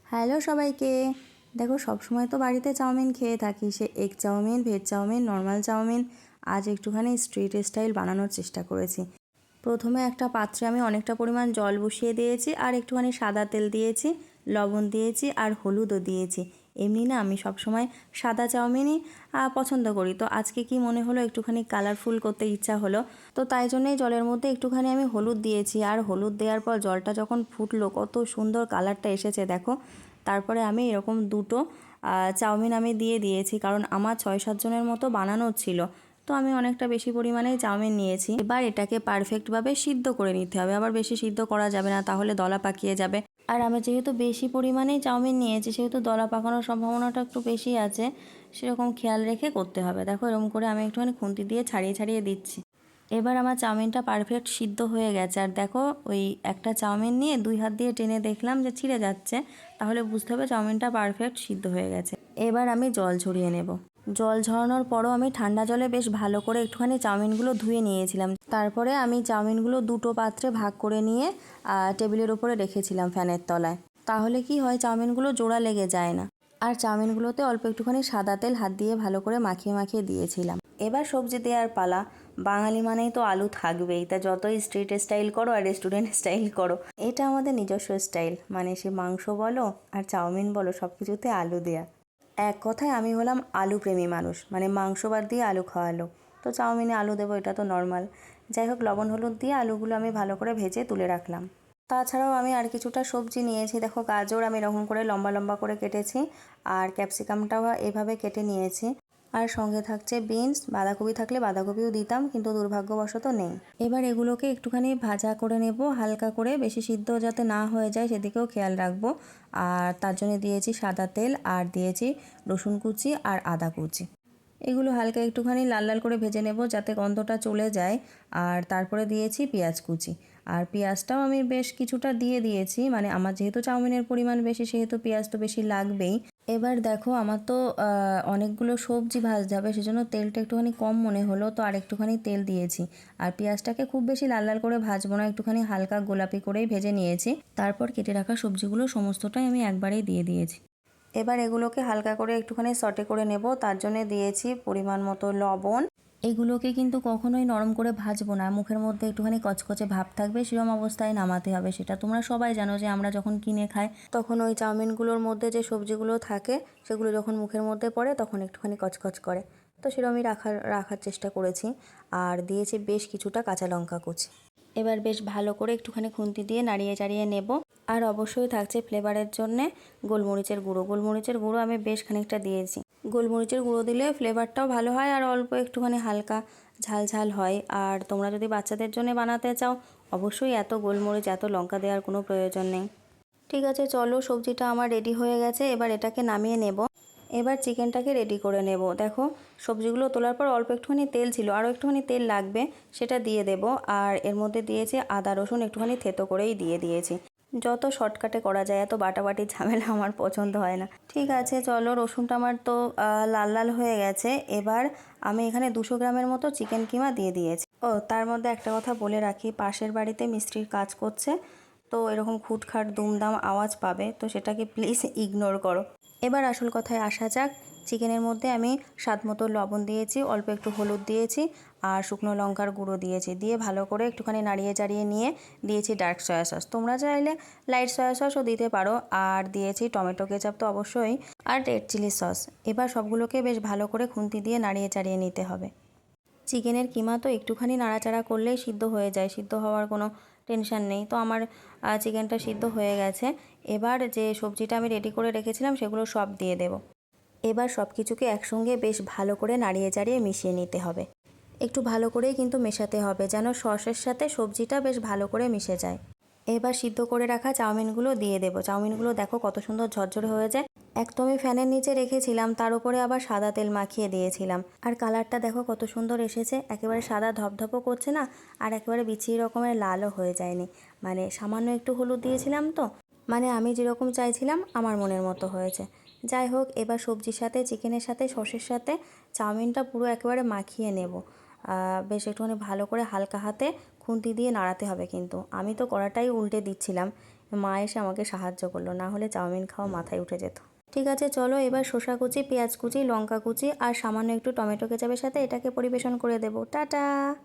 Hello সবাইকে। দেখো, সবসময় তো বাড়িতে চাউমিন খেয়ে থাকি, সে egg chowmein, veg chowmein, normal chowmein. আজ একটুখানি স্ট্রিট স্টাইল বানানোর চেষ্টা করেছি। প্রথমে একটা পাত্রে আমি অনেকটা পরিমাণ জল বসিয়ে দিয়েছি, আর একটুখানি সাদা তেল দিয়েছি, লবণ দিয়েছি, আর হলুদও দিয়েছি। এমনি না আমি সবসময় সাদা চাউমিনই পছন্দ করি, তো আজকে কি মনে হলো একটুখানি কালারফুল করতে ইচ্ছা হলো, তো তাই জন্যই জলের মধ্যে একটুখানি আমি হলুদ দিয়েছি। আর হলুদ দেওয়ার পর জলটা যখন ফুটলো, কত সুন্দর কালারটা এসেছে দেখো। তারপরে আমি এরকম দুটো চাউমিন আমি দিয়ে দিয়েছি, কারণ আমার 6-7 জনের মতো বানানোর ছিল, তো আমি অনেকটা বেশি পরিমাণেই চাউমিন নিয়েছি। এবার এটাকে পারফেক্টভাবে সিদ্ধ করে নিতে হবে, আবার বেশি সিদ্ধ করা যাবে না, তাহলে দলা পাকিয়ে যাবে। আর আমি যেহেতু বেশি পরিমাণেই চাউমিন নিয়েছি, সেহেতু দলা পাকানোর সম্ভাবনাটা একটু বেশি আছে, সেরকম খেয়াল রেখে করতে হবে। দেখো, এরকম করে আমি একটুখানি খুন্তি দিয়ে ছাড়িয়ে ছাড়িয়ে দিচ্ছি। এবার আমার চাউমিনটা পারফেক্ট সিদ্ধ হয়ে গেছে। আর দেখো, ওই একটা চাউমিন নিয়ে 2 হাত দিয়ে টেনে দেখলাম যে ছিঁড়ে যাচ্ছে, তাহলে বুঝতে হবে চাউমিনটা পারফেক্ট সিদ্ধ হয়ে গেছে। এবার আমি জল ঝরিয়ে নেব। জল ঝরানোর পরও আমি ঠান্ডা জলে বেশ ভালো করে একটুখানি চাউমিনগুলো ধুয়ে নিয়েছিলাম। তারপরে আমি চাউমিনগুলো দুটো পাত্রে ভাগ করে নিয়ে টেবিলের উপরে রেখেছিলাম ফ্যানের তলায়। তাহলে কি হয়, চাউমিনগুলো জোড়া লেগে যায় না। আর চাউমিনগুলোতে অল্প একটুখানি সাদা তেল হাত দিয়ে ভালো করে মাখিয়ে মাখিয়ে দিয়েছিলাম। এবার সবজি দেওয়ার পালা। বাঙালি মানেই তো আলু থাকবেই, তা যতই স্ট্রিট স্টাইল করো আর রেস্টুরেন্ট স্টাইল করো, এটা আমাদের নিজস্ব স্টাইল। মানে সে মাংস বলো আর চাউমিন বলো, সব কিছুতে আলু দেয়া। এক কথায় আমি হলাম আলু প্রেমী মানুষ, মানে মাংস বাদ দিয়ে আলু খাওয়ালো, তো চাউমিনে আলু দেবো, এটা তো নর্মাল। যাই হোক, লবণ হলুদ দিয়ে আলুগুলো আমি ভালো করে ভেজে তুলে রাখলাম। তাছাড়াও আমি আর কিছুটা সবজি নিয়েছি। দেখো, গাজর আমি এরকম করে লম্বা লম্বা করে কেটেছি, আর ক্যাপসিকামটাও এভাবে কেটে নিয়েছি। আর সঙ্গে থাকছে বিনস, বাঁধাকপি থাকলে বাঁধাকপিও দিতাম, কিন্তু দুর্ভাগ্যবশত নেই। এবার এগুলোকে একটুখানি ভাজা করে নেব হালকা করে, বেশি সিদ্ধ যাতে না হয়ে যায় সেদিকেও খেয়াল রাখবো। আর তার জন্য দিয়েছি সাদা তেল, আর দিয়েছি রসুন কুচি আর আদা কুচি। এগুলো হালকা একটুখানি লাল লাল করে ভেজে নেব যাতে গন্ধটা চলে যায়। আর তারপরে দিয়েছি পেঁয়াজ কুচি, আর পেঁয়াজটাও আমি বেশ কিছুটা দিয়ে দিয়েছি, মানে আমার যেহেতু চাউমিনের পরিমাণ বেশি, সেহেতু পেঁয়াজ তো বেশি লাগবেই। এবার দেখো, আমার তো অনেকগুলো সবজি ভাজতে হবে, সেজন্য তেলটা একটুখানি কম মনে হলো, তো আর একটুখানি তেল দিয়েছি। আর পেঁয়াজটাকে খুব বেশি লাল লাল করে ভাজবো না, একটুখানি হালকা গোলাপি করেই ভেজে নিয়েছি। তারপর কেটে রাখা সবজিগুলো সমস্তটাই আমি একবারেই দিয়ে দিয়েছি। এবার এগুলোকে হালকা করে একটুখানি সটে করে নেব, তার জন্য দিয়েছি পরিমাণ মতো লবণ। এগুলোকে কিন্তু কখনোই নরম করে ভাজবো না, মুখের মধ্যে একটুখানি কচকচে ভাব থাকবে, সেরকম অবস্থায় নামাতে হবে। সেটা তোমরা সবাই জানো যে আমরা যখন কিনে খাই, তখন ওই চাউমিনগুলোর মধ্যে যে সবজিগুলো থাকে, সেগুলো যখন মুখের মধ্যে পড়ে তখন একটুখানি কচকচ করে, তো সেরকমই রাখার চেষ্টা করেছি। আর দিয়েছি বেশ কিছুটা কাঁচা লঙ্কা কুচি। এবার বেশ ভালো করে একটুখানি খুন্তি দিয়ে নাড়িয়ে চাড়িয়ে নেব। আর অবশ্যই থাকছে ফ্লেভারের জন্যে গোলমরিচের গুঁড়ো। গোলমরিচের গুঁড়ো আমি বেশ খানিকটা দিয়েছি। গোলমরিচের গুঁড়ো দিলে ফ্লেভারটাও ভালো হয়, আর অল্প একটুখানি হালকা ঝাল ঝাল হয়। আর তোমরা যদি বাচ্চাদের জন্য বানাতে চাও, অবশ্যই এত গোলমরিচ এত লঙ্কা দেওয়ার কোনো প্রয়োজন নেই। ঠিক আছে, চলো, সবজিটা আমার রেডি হয়ে গেছে, এবার এটাকে নামিয়ে নেব। এবার চিকেনটাকে রেডি করে নেব। দেখো, সবজিগুলো তোলার পর অল্প একটুখানি তেল ছিল, আরও একটুখানি তেল লাগবে, সেটা দিয়ে দেব। আর এর মধ্যে দিয়েছি আদা রসুন একটুখানি থেতো করেই দিয়ে দিয়েছি। যত শর্টকাটে করা যায়, এত বাটাবাটি ঝামেলা আমার পছন্দ হয় না। ঠিক আছে, চলো, রসুনটা আমার তো লাল লাল হয়ে গেছে। এবার আমি এখানে 200 গ্রামের মতো চিকেন কিমা দিয়ে দিয়েছি। ও, তার মধ্যে একটা কথা বলে রাখি, পাশের বাড়িতে মিস্ত্রির কাজ করছে, তো এরকম খুটখাট দুমদাম আওয়াজ পাবে, তো সেটাকে প্লিজ ইগনোর করো। এবার আসল কথায় আসা যাক। চিকেনের মধ্যে আমি স্বাদ মতো লবণ দিয়েছি, অল্প একটু হলুদ দিয়েছি, আর শুকনো লঙ্কার গুঁড়ো দিয়েছি। দিয়ে ভালো করে একটুখানি নাড়িয়ে চাড়িয়ে নিয়ে দিয়েছি ডার্ক সয়া সস। তোমরা চাইলে লাইট সয়া সসও দিতে পারো। আর দিয়েছি টমেটো কেচাপ তো অবশ্যই, আর রেড চিলি সস। এবার সবগুলোকে বেশ ভালো করে খুন্তি দিয়ে নাড়িয়ে চাড়িয়ে নিতে হবে। চিকেনের কিমা তো একটুখানি নাড়াচাড়া করলেই সিদ্ধ হয়ে যায়, সিদ্ধ হওয়ার কোনো টেনশান নেই। তো আমার চিকেনটা সিদ্ধ হয়ে গেছে। এবার যে সবজিটা আমি রেডি করে রেখেছিলাম, সেগুলো সব দিয়ে দেব। এবার সব কিছুকে একসঙ্গে বেশ ভালো করে নাড়িয়ে চাড়িয়ে মিশিয়ে নিতে হবে। একটু ভালো করেই কিন্তু মেশাতে হবে, যেন সসের সাথে সবজিটা বেশ ভালো করে মিশে যায়। এবার সিদ্ধ করে রাখা চাউমিনগুলো দিয়ে দেব। চাউমিনগুলো দেখো কত সুন্দর ঝরঝরে হয়ে যায়। একদমই ফ্যানের নিচে রেখেছিলাম, তার উপরে আবার সাদা তেল মাখিয়ে দিয়েছিলাম। আর কালারটা দেখো কত সুন্দর এসেছে, একেবারে সাদা ধপধপও করছে না, আর একেবারে বিচ্ছিরি রকমের লালও হয়ে যায়নি। মানে সামান্য একটু হলুদ দিয়েছিলাম তো, মানে আমি যেরকম চাইছিলাম আমার মনের মতো হয়েছে। যাই হোক, এবার সবজির সাথে, চিকেনের সাথে, সসের সাথে চাউমিনটা পুরো একেবারে মাখিয়ে নেব। বেশ একটুখানি ভালো করে হালকা হাতে খুন্তি দিয়ে নাড়াতে হবে, কিন্তু আমি তো কড়াটাই উল্টে দিচ্ছিলাম। মা এসে আমাকে সাহায্য করলো, না হলে চাউমিন খাওয়া মাথায় উঠে যেত। ঠিক আছে চলো এবার শসা কুচি, পেঁয়াজ কুচি, লঙ্কা কুচি আর সামান্য একটু টমেটো কেচাপের সাথে এটাকে পরিবেশন করে দেবো। টাটা।